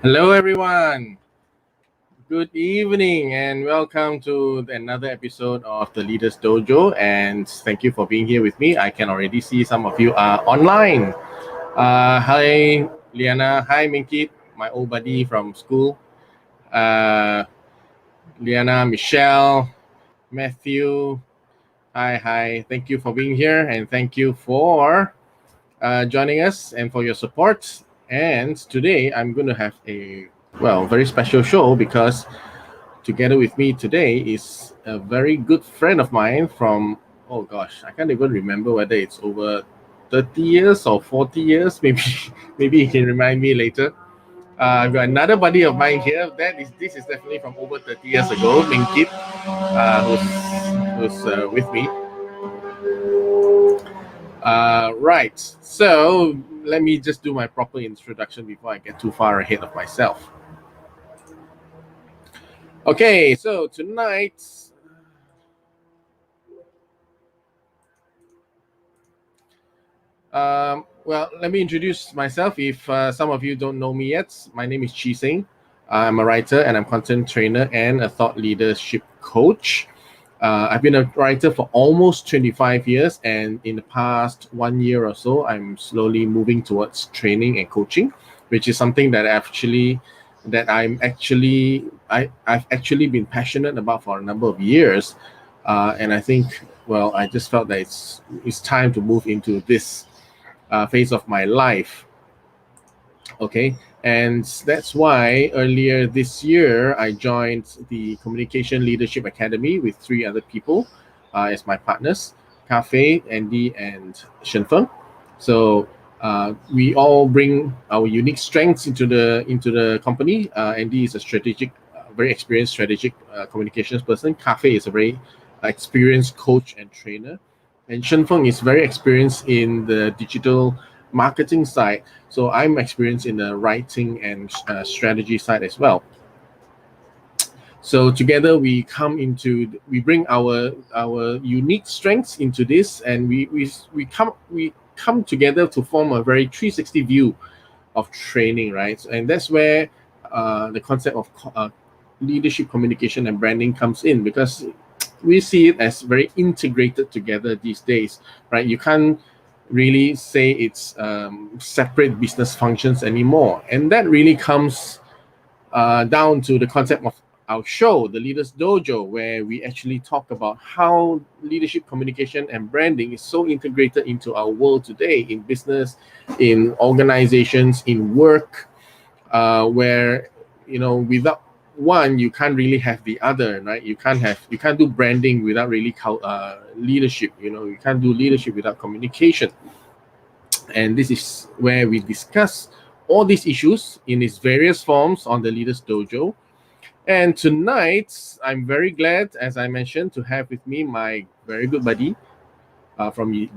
Hello, everyone. Good evening, and welcome to another episode of the Leaders Dojo. And thank you for being here with me. I can already see some of you are online. Hi, Liana. Hi, Minkit, my old buddy from school. Uh, Liana, Michelle, Matthew. Hi. Thank you for being here, and thank you for joining us and for your support. And today I'm going to have a very special show because together with me today is a very good friend of mine from, oh gosh, I can't even remember whether it's over 30 years or 40 years. Maybe maybe you can remind me later. I've got another buddy of mine here. This is definitely from over 30 years ago, Minkit, who's with me. Right. So let me just do my proper introduction before I get too far ahead of myself. Okay, so tonight, let me introduce myself. If some of you don't know me yet, my name is Chee-Seng. I'm a writer and I'm content trainer and a thought leadership coach. I've been a writer for almost 25 years, and in the past 1 year or so, I'm slowly moving towards training and coaching, which is something that I've actually been passionate about for a number of years, and I think, I just felt that it's time to move into this phase of my life. Okay, and that's why earlier this year I joined the Communication Leadership Academy with 3 other people as my partners, Cafe, Andy, and Shenfeng. So we all bring our unique strengths into the company. Andy is a very experienced strategic communications person. Cafe is a very experienced coach and trainer, and Shenfeng is very experienced in the digital marketing side. So I'm experienced in the writing and strategy side as well. So together we bring our unique strengths into this, and we come together to form a very 360 view of training, right? And that's where the concept of leadership communication and branding comes in, because we see it as very integrated together these days, right? You can't really say it's separate business functions anymore, and that really comes down to the concept of our show, the Leaders Dojo, where we actually talk about how leadership communication and branding is so integrated into our world today, in business, in organizations, in work, where without one you can't really have the other, right? You can't do branding without really leadership. You can't do leadership without communication. And this is where we discuss all these issues in its various forms on the Leaders Dojo. And tonight, I'm very glad, as I mentioned, to have with me my very good buddy from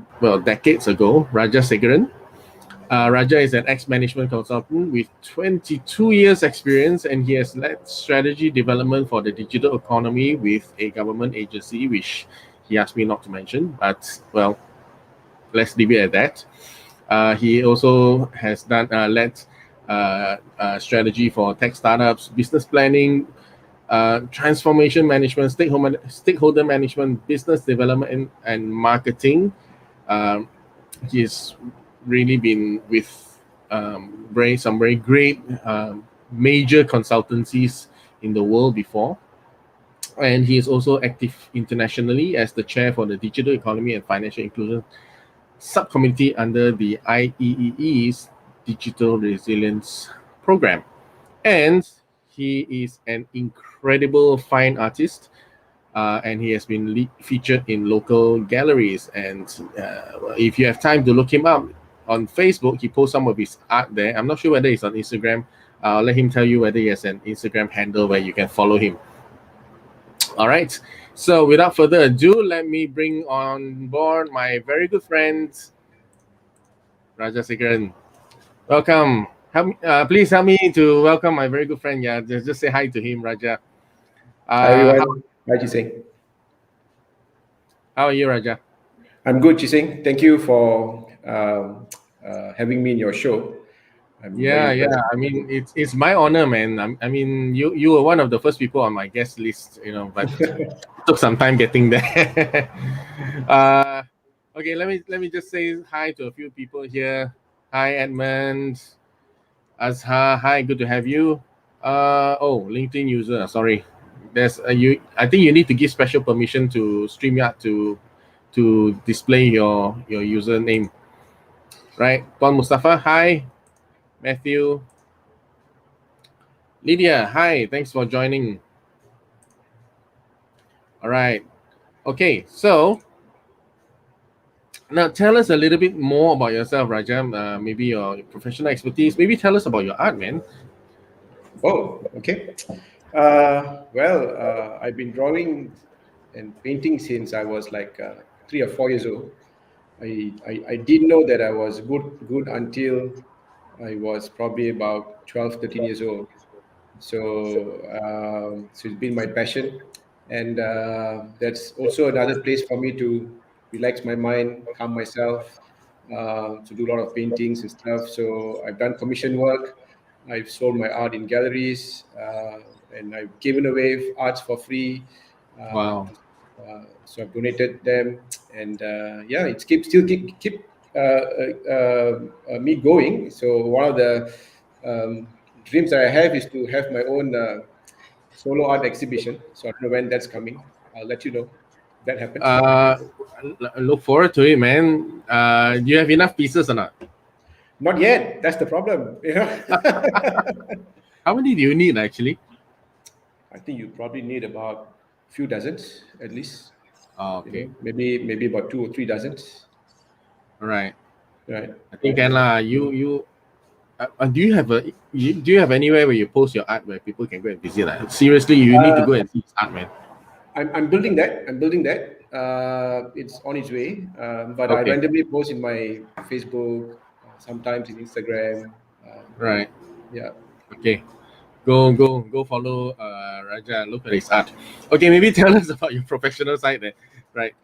decades ago, Raja Segaran. Raja is an ex-management consultant with 22 years experience, and he has led strategy development for the digital economy with a government agency, which he asked me not to mention, but let's leave it at that. He also has led strategy for tech startups, business planning, transformation management, stakeholder management, business development, and marketing. He's really been with some very great major consultancies in the world before. And he is also active internationally as the chair for the Digital Economy and Financial Inclusion subcommittee under the IEEE's Digital Resilience Program. And he is an incredible fine artist, and he has been featured in local galleries. And if you have time to look him up on Facebook, he posts some of his art there. I'm not sure whether it's on Instagram. I'll let him tell you whether he has an Instagram handle where you can follow him. All right. So without further ado, let me bring on board my very good friend, Raja Segaran. Welcome. Please help me to welcome my very good friend. Yeah, just say hi to him, Raja. Hi everyone. Hi Chee-Seng. How are you, Raja? I'm good, Chee-Seng. Thank you for having me in your show. Yeah. I mean, it's my honor, man. I mean, you were one of the first people on my guest list, but it took some time getting there. Okay, let me just say hi to a few people here. Hi, Edmund. Azhar, hi, good to have you. Oh, LinkedIn user, sorry. There's you. I think you need to give special permission to StreamYard to display your username. Right, Don Mustafa, hi. Matthew, Lydia, hi. Thanks for joining. All right. Okay, so now tell us a little bit more about yourself, Rajam. Maybe your professional expertise. Maybe tell us about your art, man. Oh, okay. I've been drawing and painting since I was like 3 or 4 years old. I didn't know that I was good until I was probably about 12, 13 years old. So it's been my passion, and that's also another place for me to relax my mind, calm myself, to do a lot of paintings and stuff. So I've done commission work. I've sold my art in galleries, and I've given away arts for free. Uh, Wow. to, so I've donated them, and yeah, it's keep me going. So one of the dreams that I have is to have my own solo art exhibition. So I don't know when that's coming. I'll let you know if that happens. Uh, look forward to it, man. Do you have enough pieces or not? Not yet. That's the problem. How many do you need actually? I think you probably need about a few dozens at least. Oh, okay. Maybe about 2 or 3 dozens. All right. Right. I think can lah. Do you have do you have anywhere where you post your art where people can go and visit? Seriously, you need to go and see his art, man. I'm building that. I'm building that. It's on its way. But I Okay. randomly post in my Facebook, sometimes in Instagram. Right. Yeah. Okay. Go follow Raja. Look at his art. Okay, maybe tell us about your professional side then. Right.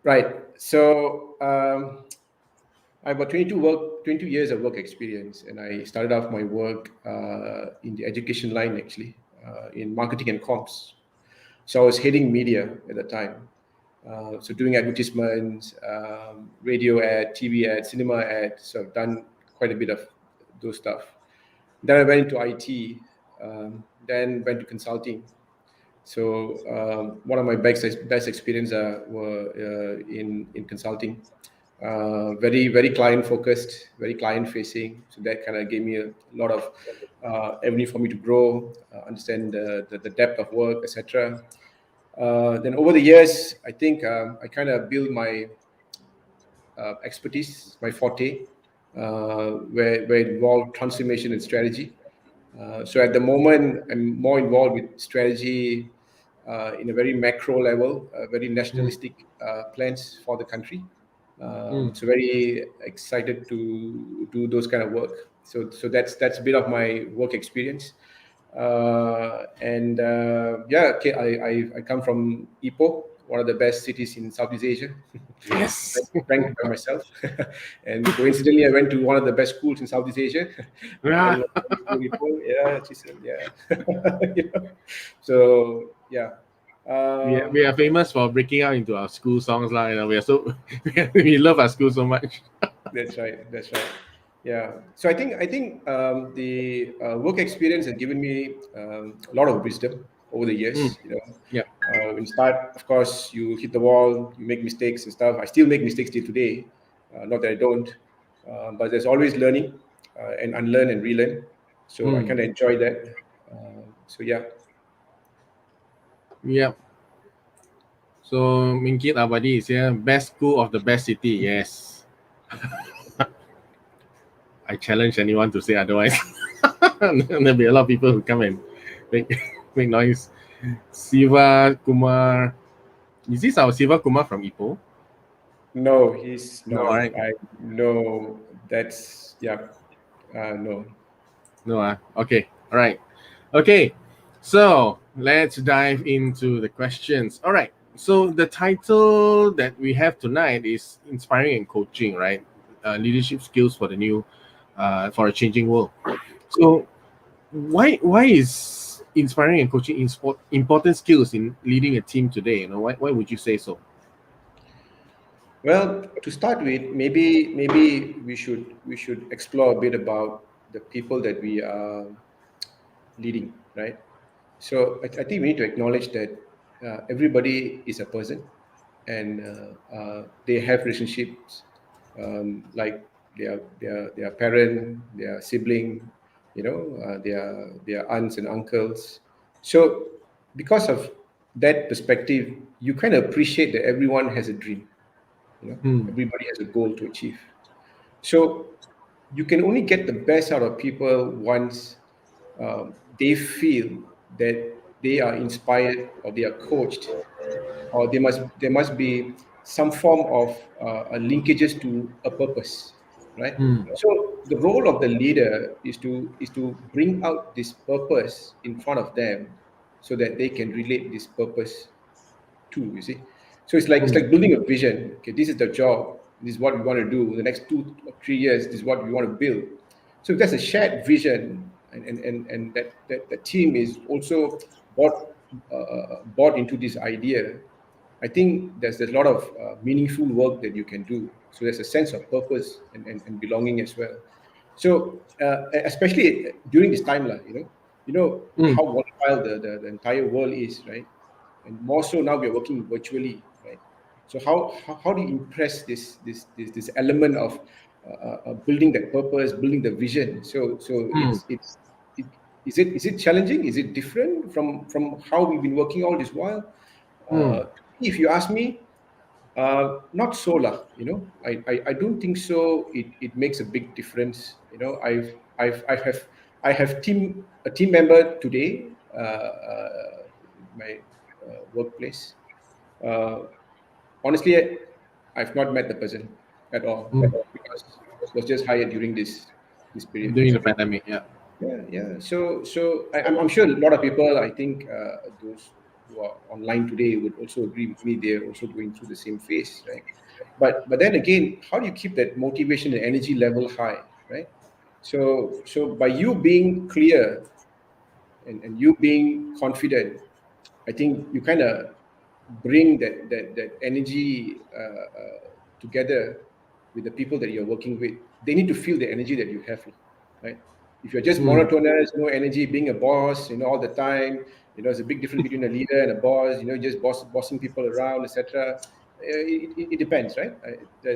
Right. So I have got 22 years of work experience, and I started off my work in the education line actually, in marketing and comms. So I was heading media at the time. So doing advertisements, radio ad, TV ad, cinema ad. So I've done quite a bit of those stuff. Then I went into IT, then went to consulting. So one of my best experience were in consulting. Very client focused, very client facing. So that kind of gave me a lot of avenue for me to grow, understand the depth of work, etc. Then over the years, I think I kind of built my expertise, my forte, where it involved transformation and strategy. So at the moment, I'm more involved with strategy in a very macro level, very Mm, nationalistic plans for the country. mm. So very excited to do those kind of work. So that's a bit of my work experience. And yeah, okay, I come from Ipoh, one of the best cities in Southeast Asia, Yes. ranked by myself. And coincidentally, I went to one of the best schools in Southeast Asia. Yeah. Ipoh, yeah, Chee-Seng, yeah. You know, so yeah. We are famous for breaking out into our school songs, lah. We are so we love our school so much. That's right. That's right. Yeah. So I think the work experience has given me a lot of wisdom over the Mm. years. Yeah. When you start, of course, you hit the wall, you make mistakes and stuff. I still make mistakes till today. Not that I don't, but there's always learning and unlearn and relearn. So I Mm. kind of enjoy that. So yeah. Yeah. So Minkit Abadi is here. Best school of the best city. Yes. I challenge anyone to say otherwise. There'll be a lot of people who come and make make noise. Siva Kumar. Is this our Siva Kumar from Ipoh? No, he's No, not. right? I no. That's yeah. No. No, okay. All right. Okay. So let's dive into the questions. All right. So the title that we have tonight is Inspiring and Coaching, right? Leadership skills for the new for a changing world. So why is inspiring and coaching important skills in leading a team today? Why would you say so? Well, to start with, maybe we should explore a bit about the people that we are leading, right? So I think we need to acknowledge that everybody is a person, and they have relationships, like their parent, their sibling, their aunts and uncles. So because of that perspective, you kind of appreciate that everyone has a dream. Hmm. Everybody has a goal to achieve. So you can only get the best out of people once they feel that they are inspired or they are coached, or there must be some form of linkages to a purpose, right? Hmm. So the role of the leader is to bring out this purpose in front of them, so that they can relate this purpose too, you see. So it's like building a vision. Okay, this is the job, this is what we want to do the next 2 or 3 years, this is what we want to build. So if there's a shared vision, and that the team is also bought into this idea, I think there's a lot of meaningful work that you can do. So there's a sense of purpose and belonging as well. So especially during this time, Hmm. how volatile the entire world is, right? And more so now we're working virtually, right? So how do you impress this element of building that purpose, building the vision? So Hmm. it is it challenging? Is it different from how we've been working all this while? Hmm. If you ask me, not so lah. I don't think so. It makes a big difference. I have a team member today, in my workplace. Uh, Honestly, I've not met the person at all, Hmm. because was just hired during this period. During the pandemic, yeah. Yeah, yeah. So I'm sure a lot of people, I think, those who are online today would also agree with me. They're also going through the same phase, right? But then again, how do you keep that motivation and energy level high, right? So by you being clear, and you being confident, I think you kind of bring that energy together with the people that you're working with. They need to feel the energy that you have, right? If you're just Hmm. monotonous, no energy, being a boss, all the time, there's a big difference between a leader and a boss. Just bossing people around, etc. It depends, right?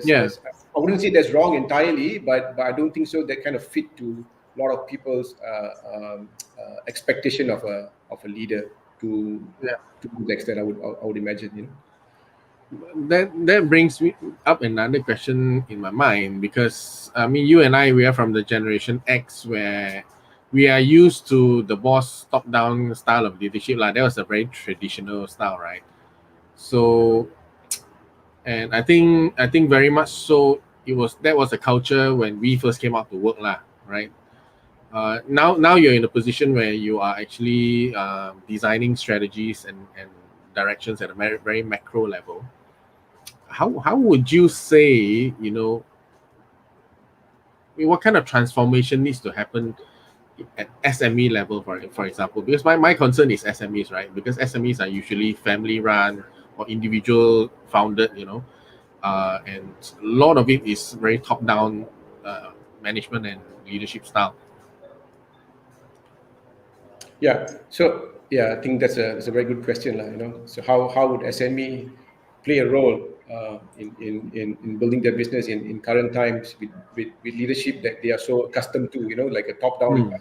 Yeah. I wouldn't say that's wrong entirely, but I don't think so. That kind of fit to a lot of people's expectation of a leader to Yeah. to the extent I would imagine. That brings me up another question in my mind, because I mean, you and I, we are from the generation X, where we are used to the boss top down style of leadership. Like that was a very traditional style, right? So, and I think very much so, that was a culture when we first came out to work, lah, right? Now you're in a position where you are actually designing strategies and directions at a very macro level. How would you say, what kind of transformation needs to happen at SME level, for example? Because my concern is SMEs, right? Because SMEs are usually family run or individual founded, and a lot of it is very top down management and leadership style. Yeah. So yeah, I think that's a very good question, lah. So how would SME play a role in building their business in current times, with leadership that they are so accustomed to, like a top down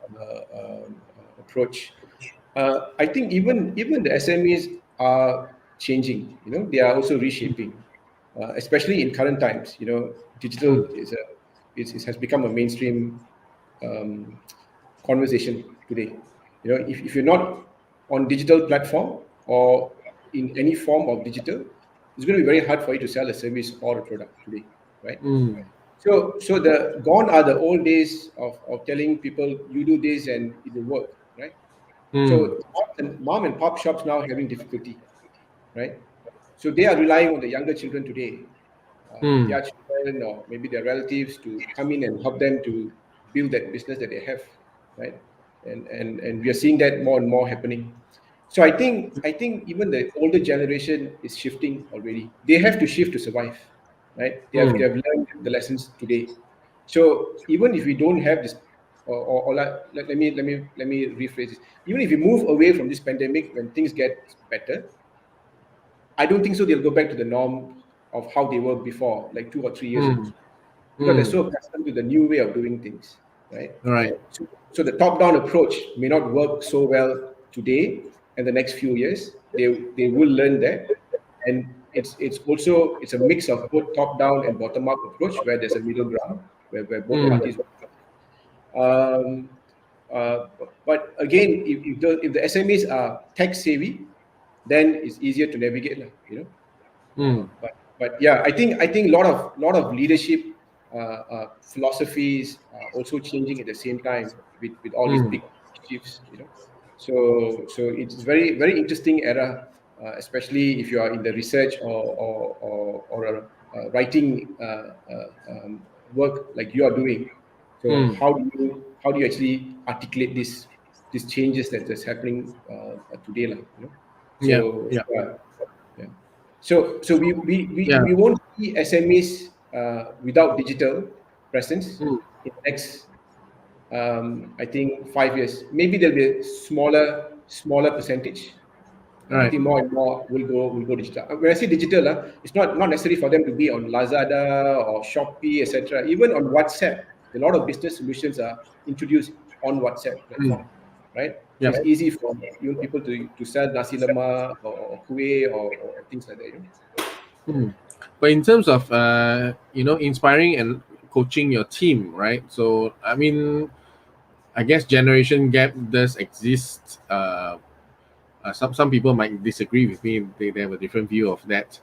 Hmm. approach. I think even the SMEs are changing. They are also reshaping, especially in current times. Hmm. Digital has become a mainstream um, conversation today. If you're not on digital platform or in any form of digital, it's going to be very hard for you to sell a service or a product today, right? Hmm. So the gone are the old days of telling people you do this and it will work, right? Hmm. So mom and pop shops now having difficulty, right? So they are relying on the younger children today their children or maybe their relatives to come in and help them to build that business that they have, right? And we are seeing that more and more happening. So I think even the older generation is shifting already. They have to shift to survive, right? They have learned the lessons today. So even if we don't have this, let me rephrase this. Even if we move away from this pandemic when things get better, I don't think so. They'll go back to the norm of how they were before, like 2 or 3 years ago, because they're so accustomed to the new way of doing things, right? Right. So the top-down approach may not work so well today and the next few years. They will learn that, and it's a mix of both top-down and bottom-up approach where there's a middle ground where both parties. Um, but again, if the SMEs are tech savvy, then it's easier to navigate, lah, you know. But yeah, I think a lot of leadership philosophies are also changing at the same time with all these big shifts, you know. So it's very interesting era, especially if you are in the research or writing work like you are doing. So how do you actually articulate these changes that's happening today, lah, you know? Yeah. So Yeah. yeah, yeah. So Yeah. we won't see SMEs without digital presence in the next, I think, 5 years. Maybe there'll be a smaller percentage. I Right. think more and more will go digital. When I say digital, it's not necessary for them to be on Lazada or Shopee, etc. Even on WhatsApp, a lot of business solutions are introduced on WhatsApp platform, right? So Yeah. it's easy for young people to sell nasi lemak or kueh or things like that. You know? But in terms of inspiring and coaching your team, right? So I mean, I guess generation gap does exist. Some people might disagree with me. They have a different view of that.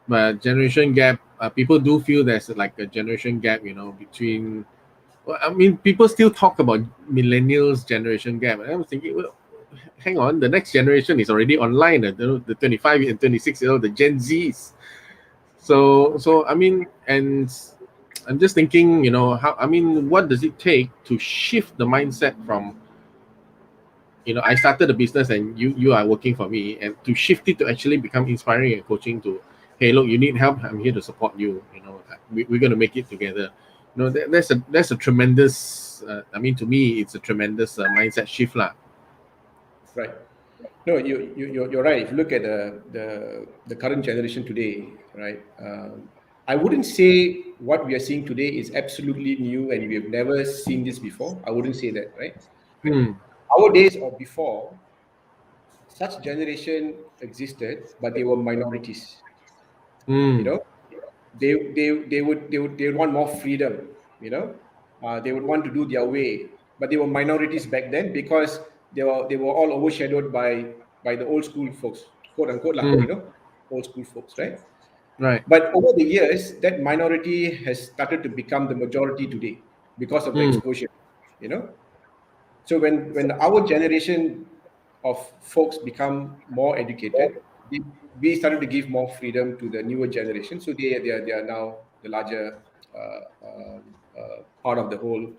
But generation gap, people do feel there's like a generation gap, between. Well, I mean, people still talk about millennials generation gap. And I was thinking, well, hang on, the next generation is already online. The 25 and 26-year-old, the Gen Zs. So I mean, and I'm just thinking, how, I mean, what does it take to shift the mindset from, I started a business and you are working for me, and to shift it to actually become inspiring and coaching to, hey, look, you need help, I'm here to support you. We're going to make it together. That's a tremendous. I mean, to me, it's a tremendous mindset shift, lah. Right. No, you're right. If you look at the current generation today, right? I wouldn't say what we are seeing today is absolutely new and we have never seen this before. I wouldn't say that, right? Hmm. Our days or before, such generation existed, but they were minorities. You Hmm. know, they would want more freedom. You know, they would want to do their way, but they were minorities back then because they were all overshadowed by the old school folks, quote unquote, lah. Hmm. You know, old school folks, right? Right. But over the years, that minority has started to become the majority today because of the Hmm. exposure. You know, so when our generation of folks become more educated, we started to give more freedom to the newer generation. So they are now the larger part of the whole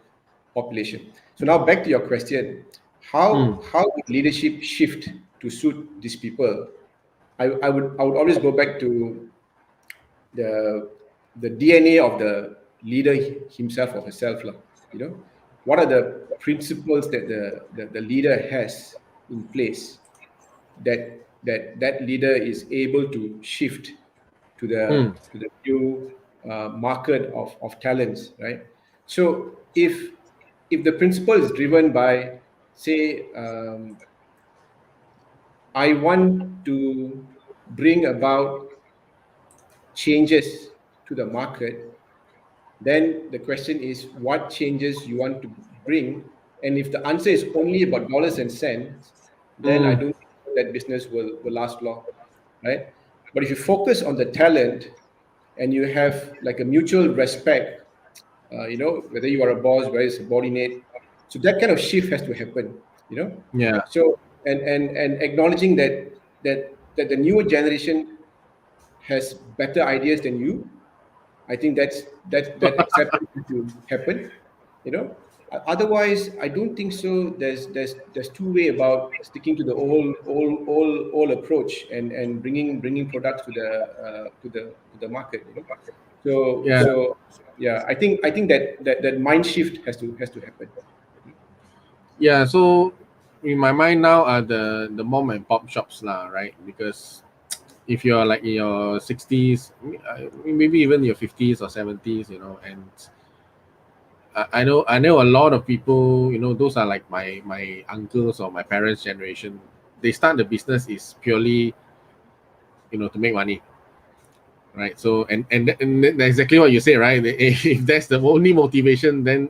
population. So now back to your question, Hmm. how would leadership shift to suit these people? I would always go back to the the DNA of the leader himself or herself, lah. You know, what are the principles that the leader has in place that leader is able to shift Hmm. to the new market of talents, right? So if the principle is driven by, say, I want to bring about changes to the market, then the question is what changes you want to bring. And if the answer is only about dollars and cents, then I Hmm. don't think that business will last long, right? But if you focus on the talent and you have like a mutual respect, whether you are a boss, whether it's subordinate, so that kind of shift has to happen, you know. Yeah. So and acknowledging that the newer generation has better ideas than you, I think that acceptance has to happen. Otherwise, I don't think so. There's two way about sticking to the old approach and bringing products to the market. Yeah. So yeah, I think that mind shift has to happen. Yeah, so in my mind now are the mom and pop shops lah, right? Because if you're like in your 60s, maybe even your 50s or 70s, and I know a lot of people, those are like my uncles or my parents' generation. They start the business is purely, to make money, right? So and that's exactly what you say, right? If that's the only motivation, then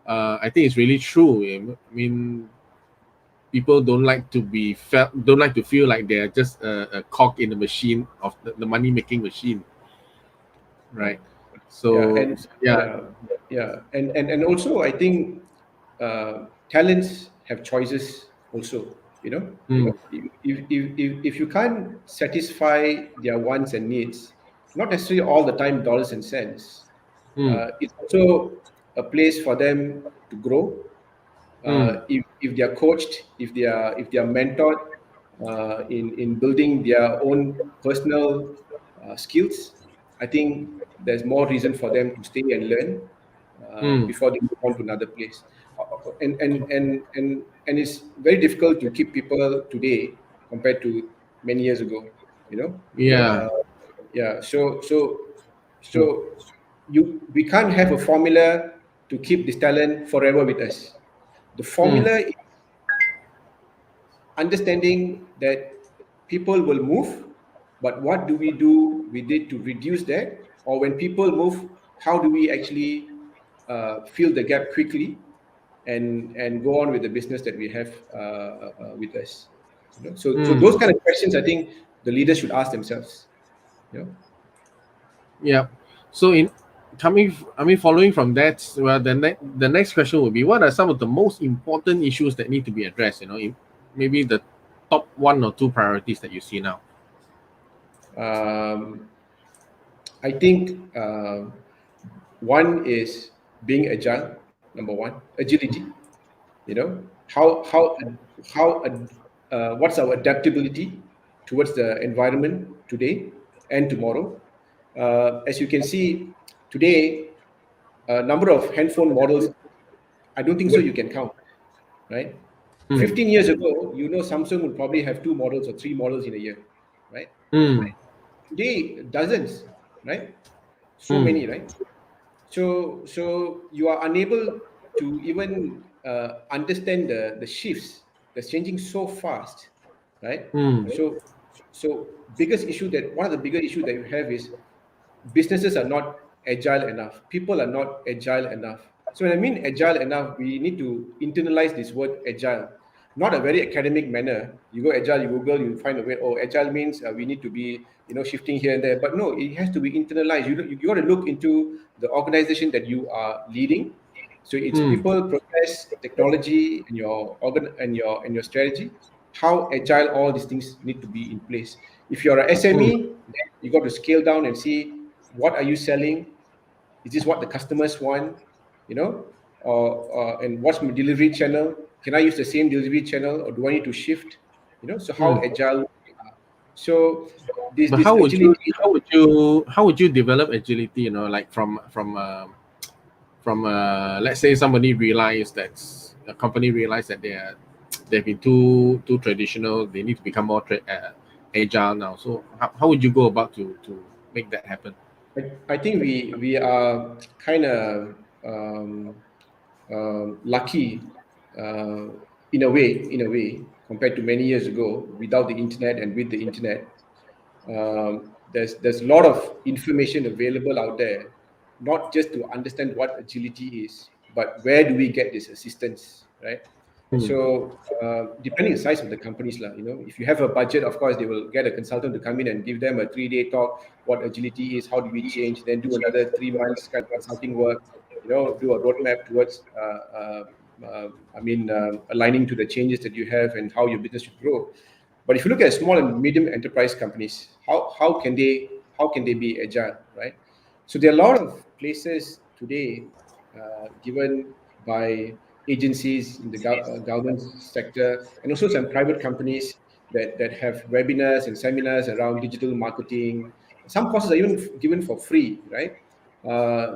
I think it's really true. I mean, people don't like to feel like they're just a cog in the machine of the money making machine, Yeah. right? Yeah, So and yeah. yeah, yeah, and also I think talents have choices also. Mm, If you can't satisfy their wants and needs, not necessarily all the time dollars and cents, mm, it's also a place for them to grow. mm, If they are coached, if they are mentored in building their own personal skills, I think there's more reason for them to stay and learn mm, before they move on to another place. And it's very difficult to keep people today compared to many years ago. You know, yeah. uh, yeah. So Mm, we can't have a formula to keep this talent forever with us. The mm, formula is understanding that people will move, but what do we do with it to reduce that? Or when people move, how do we actually fill the gap quickly and go on with the business that we have with us? So those mm. kind of questions, I think the leaders should ask themselves. You know, Yeah. So following from that, well, the next question would be, what are some of the most important issues that need to be addressed? Maybe the top one or two priorities that you see now. um, I think one is being agile. Number one, agility. You know how what's our adaptability towards the environment today and tomorrow. As you can see today, a number of handphone models, I don't think so you can count, right? Mm, 15 years ago, Samsung would probably have two models or three models in a year, right? mm, Today, dozens, right? So mm, many, right? So you are unable to even understand the shifts that's changing so fast, right? mm, So biggest issue that one of the bigger issue that you have is businesses are not agile enough. People are not agile enough. So when I mean agile enough, we need to internalize this word agile, not a very academic manner. You go agile, you Google, you find a way. Oh, agile means we need to be, shifting here and there. But no, it has to be internalized. You got to look into the organization that you are leading. So it's mm, people, process, technology, and your and your strategy. How agile all these things need to be in place. If you're a mm, SME, then you got to scale down and see what are you selling. Is this what the customers want? You know, and what's my delivery channel? Can I use the same delivery channel, or do I need to shift? So how mm. agile we are. So this But this agility. how would you develop agility? Like from let's say somebody realized that a company realized that they've been too traditional. They need to become more agile now. So how would you go about to make that happen? I think we are kind of lucky in a way compared to many years ago without the internet and with the internet. There's a lot of information available out there, not just to understand what agility is, but where do we get this assistance, right? Mm, So depending on the size of the companies, if you have a budget, of course they will get a consultant to come in and give them a 3-day talk, what agility is, how do we change, then do another 3 months kind of consulting work, do a roadmap towards aligning to the changes that you have and how your business should grow. But if you look at small and medium enterprise companies, how can they be agile, right? So there are a lot of places today given by agencies in the government sector, and also some private companies that have webinars and seminars around digital marketing. Some courses are even given for free, right?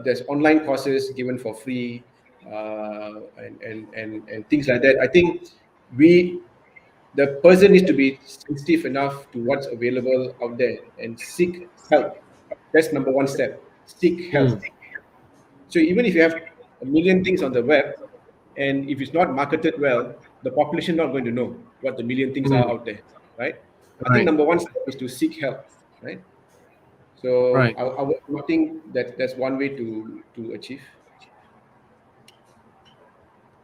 There's online courses given for free, and things like that. I think we the person needs to be sensitive enough to what's available out there and seek help. That's number one step. Seek Mm, help. So even if you have a million things on the web, and if it's not marketed well, the population not going to know what the million things are mm, out there, right? I think right, number one step is to seek help, right? So right. I think that that's one way to achieve.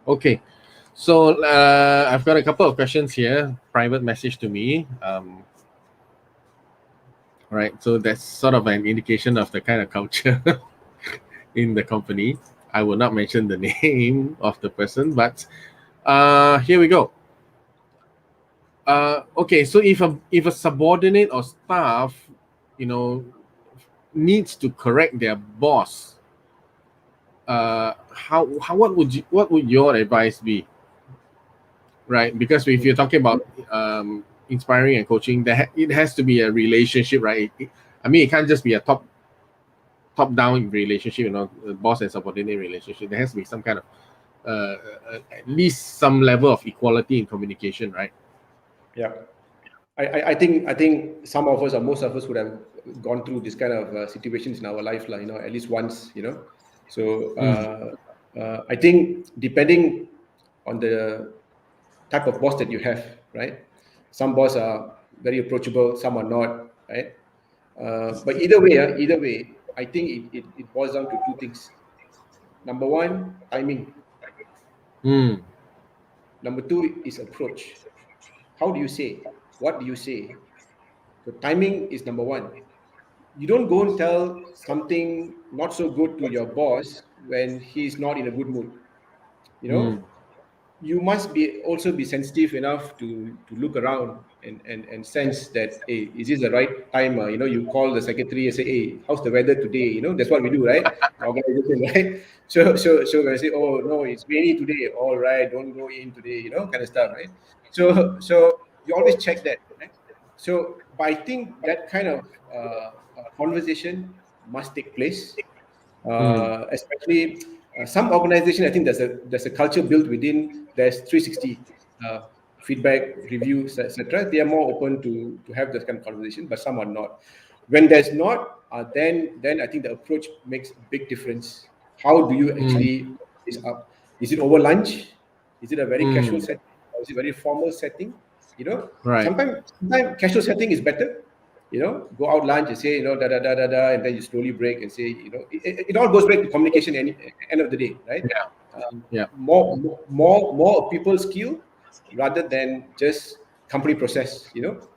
Okay. So I've got a couple of questions here. Private message to me. Right. So that's sort of an indication of the kind of culture in the company. I will not mention the name of the person, but here we go. Okay, so if a subordinate or staff, you know, needs to correct their boss, how what would your advice be? Right, because if you're talking about inspiring and coaching, it has to be a relationship, right? I mean, it can't just be a top down relationship, boss and subordinate relationship. There has to be some kind of at least some level of equality in communication, right? Yeah. I think some of us or most of us would have gone through this kind of situations in our life, like, at least once. So Mm, I think depending on the type of boss that you have, right? Some boss are very approachable, some are not, right? But either way, I think it boils down to two things. Number one, timing. mm, Number two is approach. How do you say? What do you say? So timing is number one. You don't go and tell something not so good to your boss when he's not in a good mood. You mm, know, you must be also be sensitive enough to look around and sense that, hey, is this the right time? You call the secretary and say, hey, how's the weather today? That's what we do, right? In organization, right? So when I say, oh no, it's rainy today, all right, don't go in today, kind of stuff, right? So you always check that, right? So, but I think that kind of conversation must take place, mm, especially some organization. I think there's a culture built within. There's 360 feedback, reviews, etc. They are more open to have that kind of conversation, but some are not. When there's not, then I think the approach makes a big difference. How do you mm, actually is up? Is it over lunch? Is it a very casual mm, setting? Or is it a very formal setting? right. Sometimes casual setting is better. Go out lunch and say, da da da da da, and then you slowly break and say, it all goes back to communication. End of the day, right? Yeah. Yeah. More people skill rather than just company process.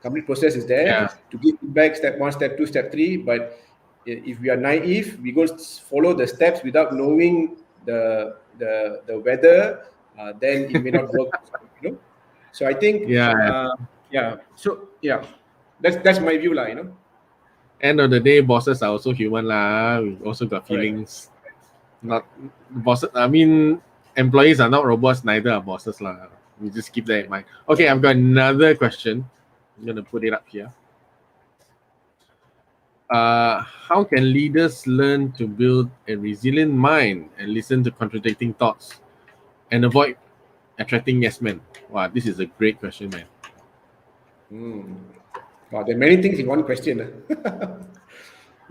Company process is Yeah. there to give feedback, step one, step two, step three. But if we are naive, we go follow the steps without knowing the weather, then it may not work. So I think, Yeah. yeah. So yeah, that's my view, lah. End of the day, bosses are also human lah. We also got Correct. feelings. Not bosses. I mean, employees are not robots. Neither are bosses lah. We just keep that in mind. Okay, I've got another question. I'm gonna put it up here. How can leaders learn to build a resilient mind and listen to contradicting thoughts and avoid attracting yes men? Wow, this is a great question, man. Wow, there are many things in one question.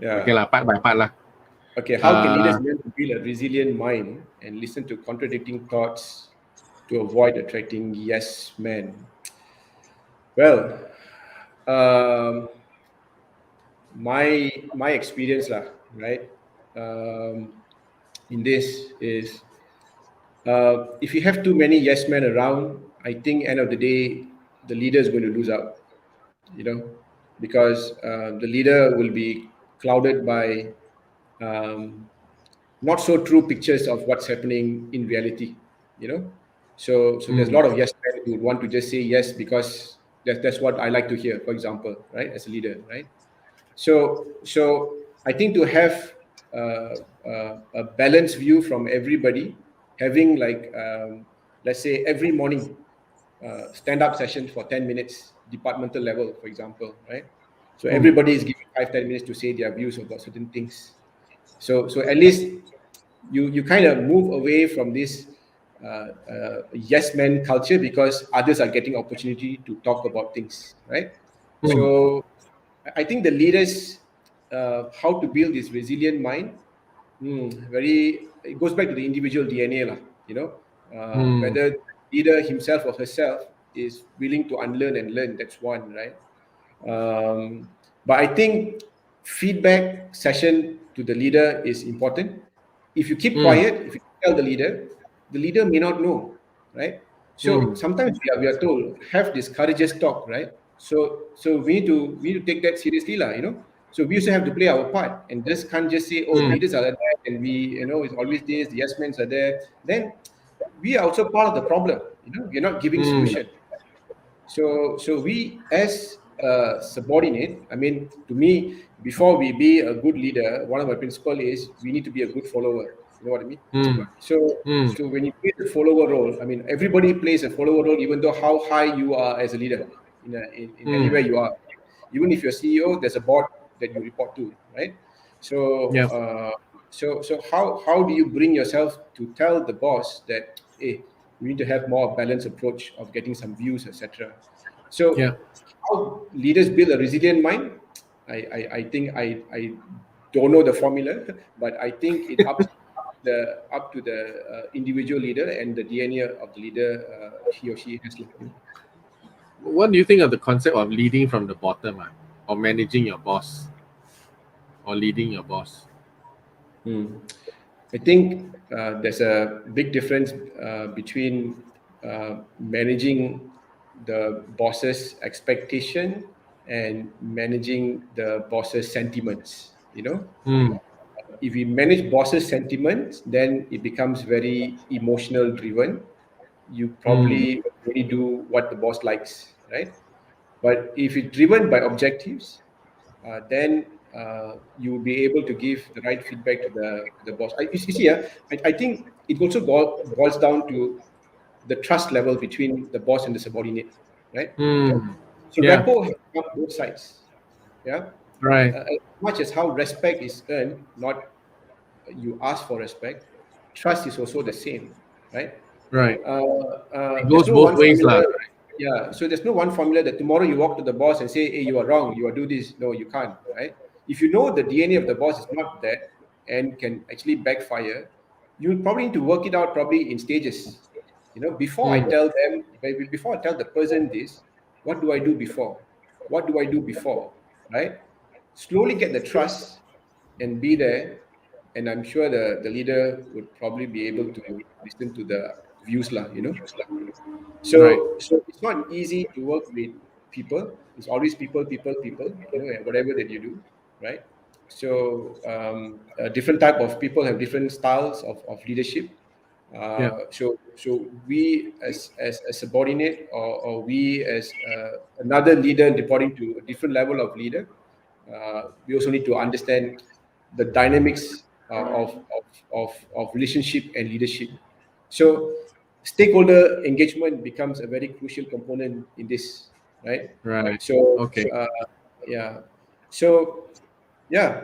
Okay Yeah. lah, part by part lah. Okay, how can Uh, leaders learn to build a resilient mind and listen to contradicting thoughts to avoid attracting yes men? Well, um, my experience lah, right? In this is, if you have too many yes men around, I think end of the day the leader is going to lose out. Because the leader will be clouded by not so true pictures of what's happening in reality. So there's a mm, lot of yes men who want to just say yes because that's what I like to hear, for example, right, as a leader, right? So I think to have a balanced view from everybody, having like let's say every morning stand-up sessions for 10 minutes, departmental level, for example, right? So everybody is given 5-10 minutes to say their views about certain things. So at least you kind of move away from this yes man culture, because others are getting opportunity to talk about things, right? So I think the leaders, how to build this resilient mind, it goes back to the individual DNA lah, whether the leader himself or herself is willing to unlearn and learn. That's one, right? But I think feedback session to the leader is important. If you keep quiet, if you tell the leader may not know, right? So sometimes we are told, have this courageous talk, right? So we need to take that seriously lah, So we also have to play our part, and just can't just say, oh, leaders are there and we, it's always this, the yes men are there. Then we are also part of the problem, we're not giving solution. So we as a subordinate, I mean, to me, before we be a good leader, one of my principles is we need to be a good follower. You know what I mean? So when you play the follower role, I mean, everybody plays a follower role, even though how high you are as a leader in anywhere you are. Even if you're CEO, there's a board that you report to, right? So so how do you bring yourself to tell the boss that, hey, we need to have more balanced approach of getting some views, etc. So how leaders build a resilient mind? I think I don't know the formula, but I think it up to the individual leader and the DNA of the leader he or she has. What do you think of the concept of leading from the bottom, or managing your boss, or leading your boss? I think there's a big difference between managing the boss's expectation and managing the boss's sentiments. If we manage boss's sentiments, then it becomes very emotional driven. You probably only do what the boss likes, right? But if it's driven by objectives, then you will be able to give the right feedback to the boss. You see, I think it also boils down to the trust level between the boss and the subordinate, right? So rapport has to come both sides. Yeah. Right. As much as how respect is earned, not you ask for respect, trust is also the same, right? Right. It There's goes no both one ways, formula. lah. Yeah, so there's no one formula that tomorrow you walk to the boss and say, hey, you are wrong, you are do this. No, you can't, right? If you know the DNA of the boss is not that and can actually backfire, you probably need to work it out probably in stages. Before I tell them, before I tell the person this, what do I do before? What do I do before? Right? Slowly get the trust and be there. And I'm sure the leader would probably be able to listen to the views, Right. So it's not easy to work with people. It's always people, whatever that you do, right? So different type of people have different styles of leadership. So we as a subordinate, or we as another leader reporting to a different level of leader, we also need to understand the dynamics of relationship and leadership. So stakeholder engagement becomes a very crucial component in this, right? Right. So Okay. yeah, so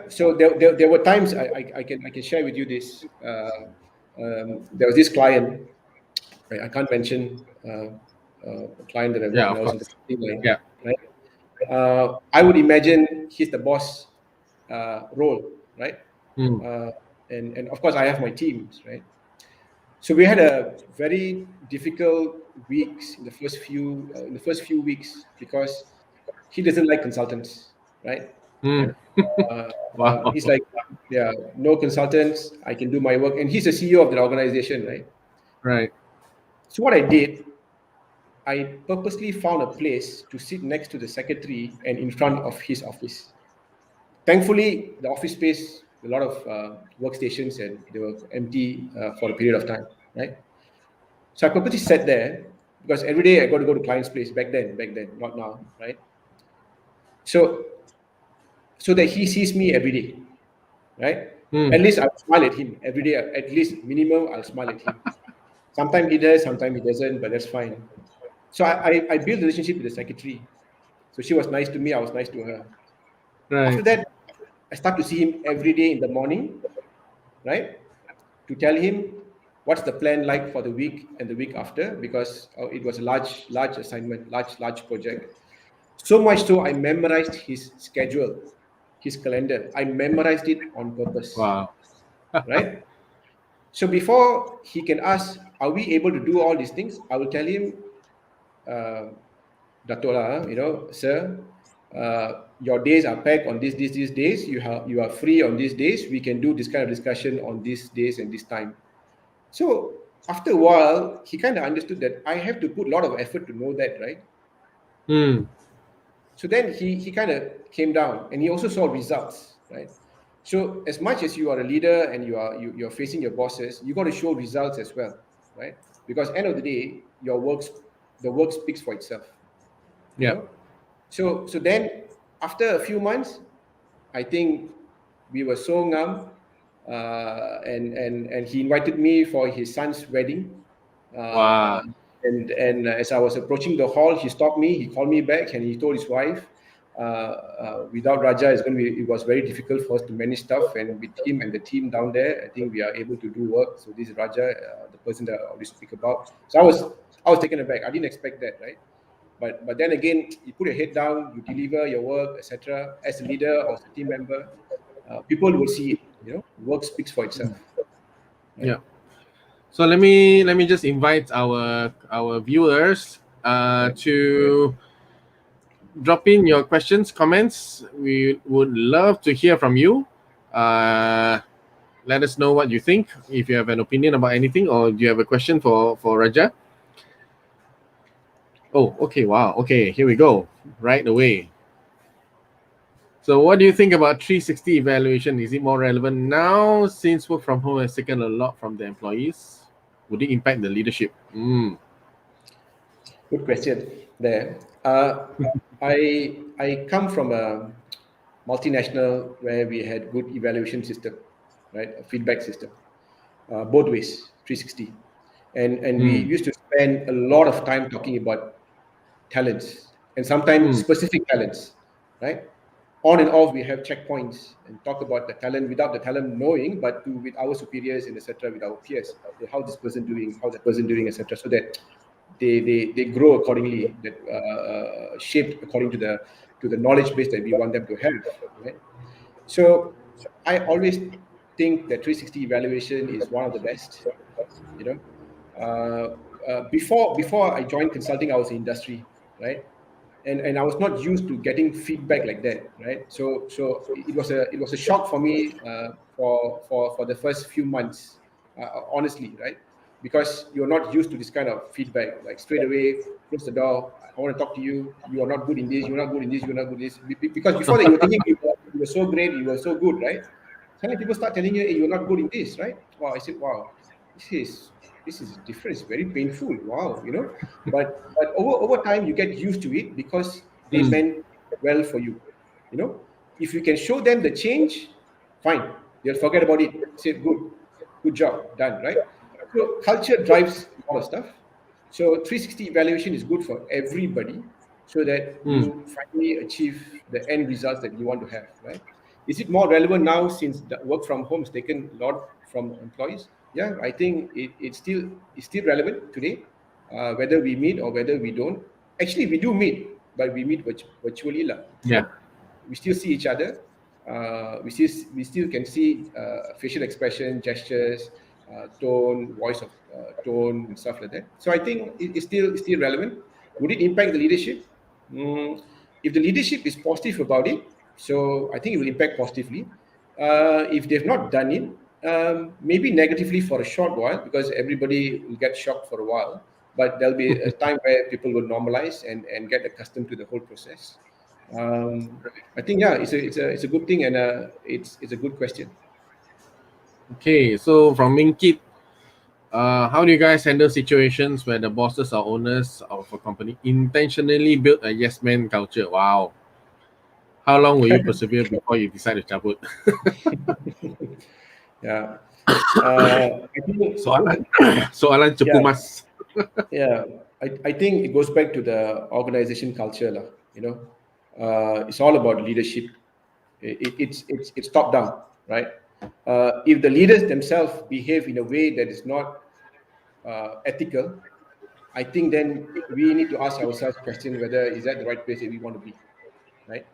so there were times I can share with you this. There was this client, right? I can't mention a client that I worked Yeah, when of I was in the course. marketing line, Yeah. right? I would imagine he's the boss role, right? And of course I have my teams, right? So we had a very difficult weeks in the first few weeks, because he doesn't like consultants, right? Wow. He's like, yeah, no consultants, I can do my work, and he's the CEO of the organization, right? Right. So what I did, I purposely found a place to sit next to the secretary and in front of his office. Thankfully, the office space, a lot of workstations, and they were empty for a period of time, right? So I purposely sat there, because every day I got to go to client's place back then, not now, right? So that he sees me every day, right? At least I'll smile at him every day. At least minimum, I'll smile at him. Sometimes he does, sometimes he doesn't, but that's fine. So I built a relationship with the secretary. So she was nice to me, I was nice to her. After Right. that, I start to see him every day in the morning, right? To tell him what's the plan like for the week and the week after, because it was a large assignment, large project. So much so, I memorized his schedule, his calendar. I memorized it on purpose, Wow. right? So before he can ask, are we able to do all these things? I will tell him, uh, Datola, sir, your days are packed on these days. You are free on these days. We can do this kind of discussion on these days and this time. So after a while, he kind of understood that I have to put a lot of effort to know that, right? Mm. So then he kind of came down, and he also saw results, right? So as much as you are a leader and you're facing your bosses, you got to show results as well, right? Because end of the day, the work speaks for itself, you Yeah. know. So then after a few months, I think we were so ngam, and he invited me for his son's wedding. Uh, Wow. and as I was approaching the hall, he stopped me. He called me back, and he told his wife, "Without Raja, it was very difficult for us to manage stuff. And with him and the team down there, I think we are able to do work. So this is Raja, the person that I always speak about." So I was taken aback. I didn't expect that, right? But then again, you put your head down, you deliver your work, etc. As a leader or as a team member, people will see it. Work speaks for itself, right? Yeah. So let me just invite our viewers Right. to drop in your questions, comments. We would love to hear from you. Uh, let us know what you think. If you have an opinion about anything, or do you have a question for Raja? Oh, okay. Wow. Okay, here we go. Right away. So, what do you think about 360 evaluation? Is it more relevant now since work from home has taken a lot from the employees? Would it impact the leadership? Good question there. I come from a multinational where we had good evaluation system, right? A feedback system, both ways, 360, and we Mm. used to spend a lot of time talking about talents and sometimes Mm. specific talents, right? On and off, we have checkpoints and talk about the talent without the talent knowing, but with our superiors and etc. With our peers, how this person doing, how that person doing, etc. So that they grow accordingly, that shaped according to the knowledge base that we want them to have, right? So I always think that 360 evaluation is one of the best. You know, before I joined consulting, I was in industry, right? And I was not used to getting feedback like that, right? So it was a shock for me, for the first few months, honestly, right? Because you're not used to this kind of feedback, like straight away close the door. I want to talk to you. You are not good in this. You're not good in this. You're not good in this. Because before that, you were thinking you were so great. You were so good, right? Suddenly people start telling you, hey, you're not good in this, right? Wow, I said, wow, this is this is different. It's very painful. Wow. But over time you get used to it because they Mm. meant well for you. You know, if you can show them the change, fine. They'll forget about it. Say good job, done, right? So culture drives a lot of stuff. So 360 evaluation is good for everybody so that Mm. you finally achieve the end results that you want to have, right? Is it more relevant now since the work from home has taken a lot from employees? Yeah, I think it's still relevant today, whether we meet or whether we don't. Actually, we do meet, but we meet virtually, lah. Yeah. We still see each other. We still can see facial expression, gestures, tone, voice of tone, and stuff like that. So I think it's still relevant. Would it impact the leadership? Mm, if the leadership is positive about it, so I think it will impact positively. If they've not done it, maybe negatively for a short while because everybody will get shocked for a while. But there'll be a time where people will normalize and get accustomed to the whole process. Um, I think yeah, it's a good thing and it's a good question. Okay. So from Minkit, how do you guys handle situations where the bosses or owners of a company intentionally build a yes man culture? Wow. How long will you persevere before you decide to cabut? Yeah. I think, Soalan yeah, cepu mas. yeah. I think it goes back to the organization culture, lah. It's all about leadership. It's top down, right? If the leaders themselves behave in a way that is not ethical, I think then we need to ask ourselves question whether is that the right place that we want to be, right?